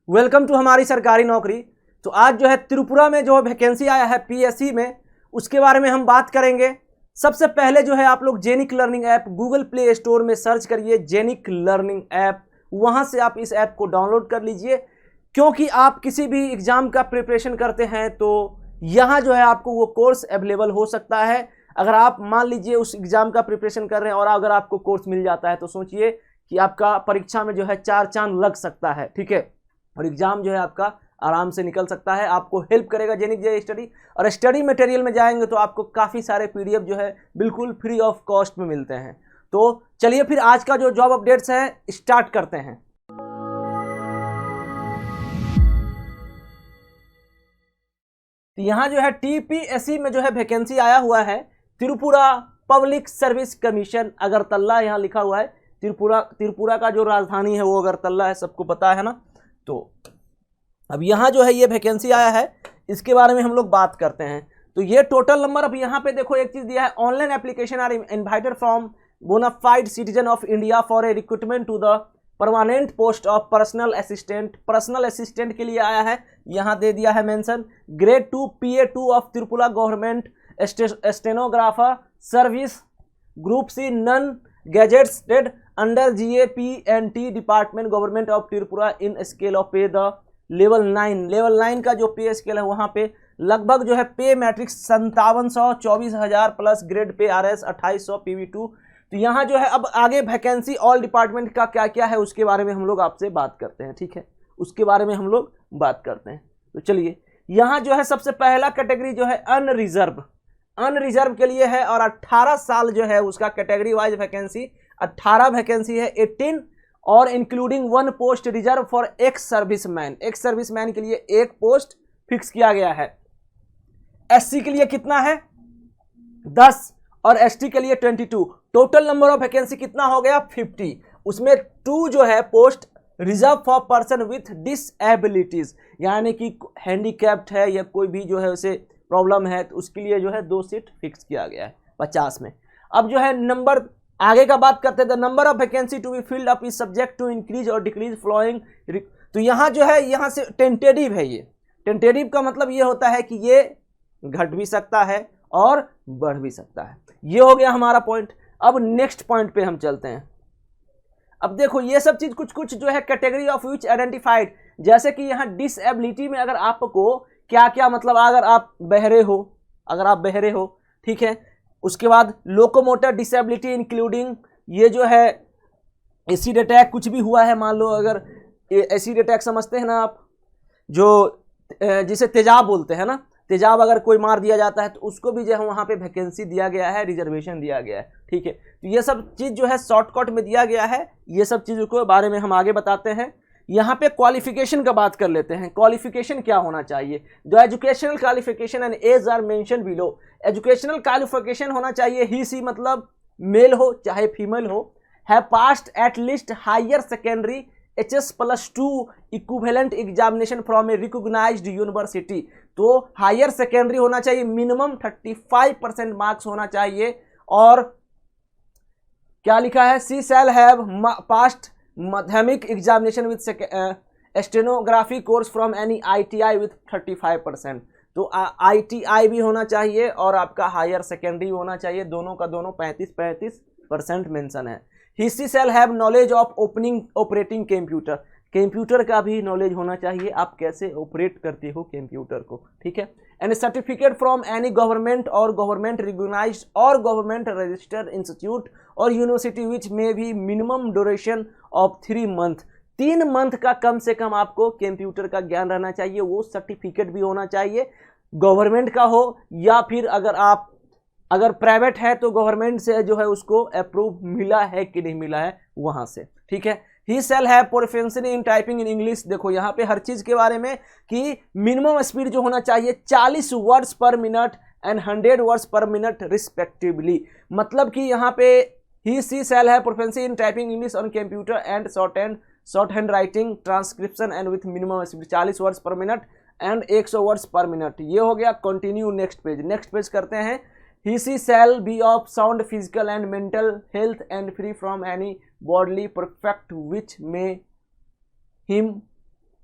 Welcome to हमारी सरकारी नौकरी। तो आज जो है त्रिपुरा में जो वैकेंसी आया है पीएससी में, उसके बारे में हम बात करेंगे। सबसे पहले जो है आप लोग Genic learning app Google play store में सर्च करिए, जेनिक लर्निंग ऐप, वहां से आप इस ऐप को डाउनलोड कर लीजिए। क्योंकि आप किसी भी एग्जाम का प्रिपरेशन करते हैं तो यहाँ जो है आपको वो कोर्स अवेलेबल हो सकता है। अगर आप मान लीजिए उस एग्जाम का प्रिपरेशन कर रहे हैं और अगर आपको कोर्स मिल जाता है तो सोचिए कि आपका परीक्षा में जो है चार चांद लग सकता है, ठीक है, और एग्जाम जो है आपका आराम से निकल सकता है। आपको हेल्प करेगा जेनिक जे स्टडी। और स्टडी मटेरियल में जाएंगे तो आपको काफ़ी सारे पीडीएफ जो है बिल्कुल फ्री ऑफ कॉस्ट में मिलते हैं। तो चलिए फिर आज का जो जॉब अपडेट्स है स्टार्ट करते हैं। तो यहाँ जो है टीपीएससी में जो है वैकेंसी आया हुआ है, Tripura public service commission Agartala यहाँ लिखा हुआ है। त्रिपुरा का जो राजधानी है वो अगरतला है, सबको पता है ना। तो अब यहाँ जो है ये वैकेंसी आया है, इसके बारे में हम लोग बात करते हैं। तो ये टोटल नंबर, अब यहाँ पे देखो एक चीज दिया है, online application are invited from bonafide citizen of India for a recruitment to the permanent post of personal assistant. Personal assistant के लिए आया है, यहाँ दे दिया है mention. Grade 2 PA2 of Tripura government stenographer service, group C non gazetted under GAPNT department government of Tripura in scale of pay the level 9। Level 9 का जो पे स्केल है वहाँ पे लगभग जो है पे matrix 5700 24,000 plus grade pay RS 2800 PV2। तो यहाँ जो है अब आगे वैकेंसी ऑल डिपार्टमेंट का क्या क्या है उसके बारे में हम लोग आपसे बात करते हैं, ठीक है, उसके बारे में हम लोग बात करते हैं। तो चलिए, यहाँ जो है सबसे पहला कैटेगरी जो है अनरिजर्व के लिए है और 18 साल जो है उसका कैटेगरी वाइज वैकेंसी 18 वैकेंसी है, 18 और including 1 post reserve for ex serviceman के लिए एक पोस्ट फिक्स किया गया है। SC के लिए कितना है 10 और ST के लिए 22। टोटल नंबर ऑफ वैकेंसी कितना हो गया 50। उसमें 2 जो है post reserve for person with डिसएबिलिटीज, यानी कि हैंडीकैप्ड है या कोई भी जो है उसे प्रॉब्लम है तो उसके लिए जो है 2 सीट फिक्स किया गया है 50 में। अब जो है नंबर आगे का बात करते हैं, the number of vacancy to be filled up is subject to increase और डिक्रीज फ्लोइंग। तो यहाँ जो है यहाँ से टेंटेटिव है, ये टेंटेटिव का मतलब ये होता है कि ये घट भी सकता है और बढ़ भी सकता है। ये हो गया हमारा पॉइंट। अब नेक्स्ट पॉइंट पे हम चलते हैं। अब देखो ये सब चीज कुछ जो है कैटेगरी ऑफ विच आइडेंटिफाइड, जैसे कि यहाँ डिसएबिलिटी में अगर आपको क्या क्या मतलब अगर आप बहरे हो, ठीक है, उसके बाद लोकोमोटर डिसेबिलिटी इंक्लूडिंग ये जो है एसिड अटैक कुछ भी हुआ है, मान लो अगर एसिड अटैक समझते हैं ना आप, जो जिसे तेजाब बोलते हैं ना, तेजाब अगर कोई मार दिया जाता है तो उसको भी जो है वहाँ पे वैकेंसी दिया गया है, रिजर्वेशन दिया गया है, ठीक है। तो ये सब चीज़ जो है शॉर्टकट में दिया गया है, ये सब चीज़ों के बारे में हम आगे बताते हैं। यहाँ पे क्वालिफिकेशन का बात कर लेते हैं। क्वालिफिकेशन क्या होना चाहिए, जो educational qualification and age are mention below. Educational qualification होना चाहिए ही सी, मतलब मेल हो चाहे फीमेल हो, have passed at least higher secondary HS+2 equivalent examination from a recognised university. तो हायर सेकेंडरी होना चाहिए, मिनिमम 35% मार्क्स होना चाहिए। और क्या लिखा है, सी शैल हैव पास्ड माध्यमिक examination with stenography course from any ITI with 35%। तो ITI भी होना चाहिए और आपका हायर सेकेंडरी होना चाहिए, दोनों का दोनों 35% मेंशन है। History shall have knowledge of operating computer का भी नॉलेज होना चाहिए, आप कैसे ऑपरेट करते हो कंप्यूटर को, ठीक है। And certificate from any government और गवर्नमेंट रिकॉग्नाइज्ड और गवर्नमेंट रजिस्टर्ड इंस्टीट्यूट और यूनिवर्सिटी विच में भी minimum duration of 3 month, 3 month का कम से कम आपको कंप्यूटर का ज्ञान रहना चाहिए। वो सर्टिफिकेट भी होना चाहिए, गवर्नमेंट का हो या फिर अगर प्राइवेट है तो गवर्नमेंट से जो है उसको अप्रूव मिला है कि नहीं मिला है वहां से, ठीक है। He shall have proficiency in typing in English. देखो यहाँ पे हर चीज के बारे में कि मिनिमम स्पीड जो होना चाहिए 40 words per minute and 100 words per minute respectively. मतलब कि यहाँ पे he she shall have proficiency in typing English on computer and short hand writing transcription and with minimum speed 40 words per minute and 100 words per minute. ये हो गया। Continue next page करते हैं। He shall be of sound physical and mental health and free from any bodily defect which may him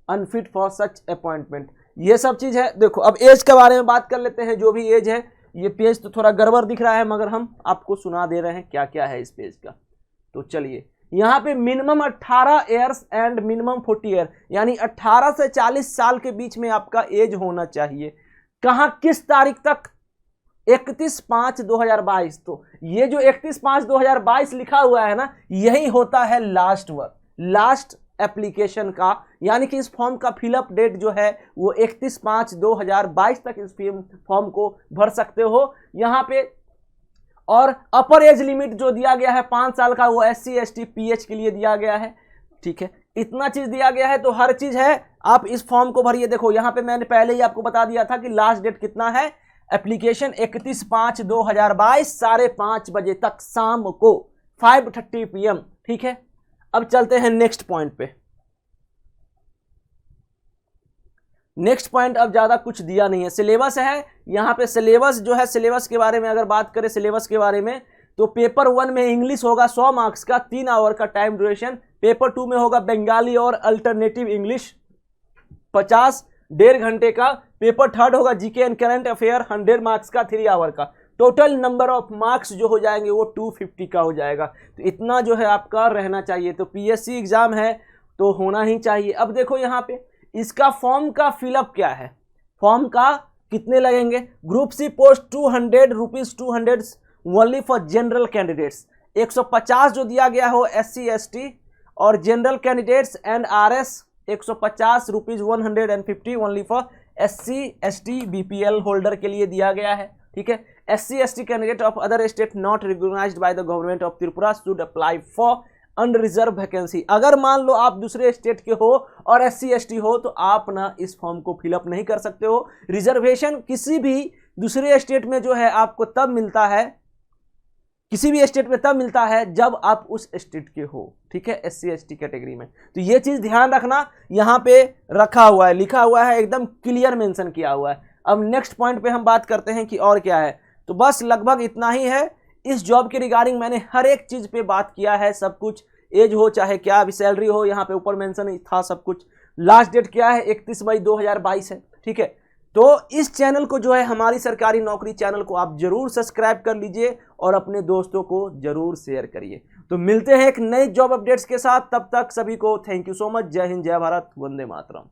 unfit for such appointment. ये सब चीज़ है। देखो अब एज के बारे में बात कर लेते हैं। जो भी एज है, ये पेज तो थोड़ा गड़बड़ दिख रहा है मगर हम आपको सुना दे रहे हैं क्या क्या है इस पेज का। तो चलिए, यहाँ पे minimum 18 years and minimum 40 year, यानी 18 से 40 साल के बीच में आपका एज होना चाहिए। कहाँ, किस तारीख तक? 31/5/2022। तो ये जो 31/5/2022 लिखा हुआ है ना, यही होता है लास्ट वर्क, लास्ट एप्लीकेशन का, यानी कि इस फॉर्म का फिलअप डेट जो है वो 31/5/2022 तक इस फॉर्म को भर सकते हो यहाँ पे। और अपर एज लिमिट जो दिया गया है 5 साल का, वो SC ST PH के लिए दिया गया है। ठीक है, इतना चीज दिया गया है, तो हर चीज है। आप इस फॉर्म को भरिए। देखो यहाँ पे मैंने पहले ही आपको बता दिया था कि लास्ट डेट कितना है एप्लीकेशन, 31/5/2022 5:30 बजे तक, शाम को 5:30 PM। ठीक है, अब चलते हैं नेक्स्ट पॉइंट पे। नेक्स्ट पॉइंट अब ज्यादा कुछ दिया नहीं है, सिलेबस है यहाँ पे। सिलेबस जो है, सिलेबस के बारे में अगर बात करें सिलेबस के बारे में, तो पेपर 1 में इंग्लिश होगा 100 मार्क्स का, 3 आवर का टाइम ड्यूरेशन। पेपर 2 में होगा बंगाली और अल्टरनेटिव इंग्लिश 50 1.5 घंटे का। पेपर 3 होगा GK and current affair 100 marks का 3 आवर का। टोटल नंबर ऑफ मार्क्स जो हो जाएंगे वो 250 का हो जाएगा। तो इतना जो है आपका रहना चाहिए। तो PSC एग्जाम है तो होना ही चाहिए। अब देखो यहाँ पे इसका फॉर्म का फिलअप क्या है, फॉर्म का कितने लगेंगे। Group C post 200 rupees 200 only for general candidates. 150 जो दिया गया हो SC ST और general candidates and RS 150 rupees 150 only for SC ST BPL holder के लिए दिया गया है। ठीक है, SC ST candidate of other state not recognised by the government of Tripura should apply for unreserved vacancy. अगर मान लो आप दूसरे स्टेट के हो और SC ST हो तो आप ना इस फॉर्म को फिलअप नहीं कर सकते हो। रिजर्वेशन किसी भी दूसरे स्टेट में जो है आपको तब मिलता है, किसी भी स्टेट में तब मिलता है जब आप उस स्टेट के हो। ठीक है, SC ST कैटेगरी में। तो ये चीज ध्यान रखना, यहाँ पे रखा हुआ है, लिखा हुआ है, एकदम क्लियर मेंशन किया हुआ है। अब नेक्स्ट पॉइंट पे हम बात करते हैं कि और क्या है। तो बस लगभग इतना ही है इस जॉब के रिगार्डिंग। मैंने हर एक चीज पे बात किया है, सब कुछ, एज हो चाहे क्या भी सैलरी हो, यहाँ पे ऊपर मेंशन था सब कुछ। लास्ट डेट क्या है 31 मई 2022 है। ठीक है, तो इस चैनल को जो है हमारी सरकारी नौकरी चैनल को आप जरूर सब्सक्राइब कर लीजिए और अपने दोस्तों को जरूर शेयर करिए। तो मिलते हैं एक नए जॉब अपडेट्स के साथ, तब तक सभी को थैंक यू सो मच। जय हिंद, जय भारत, वंदे मातरम।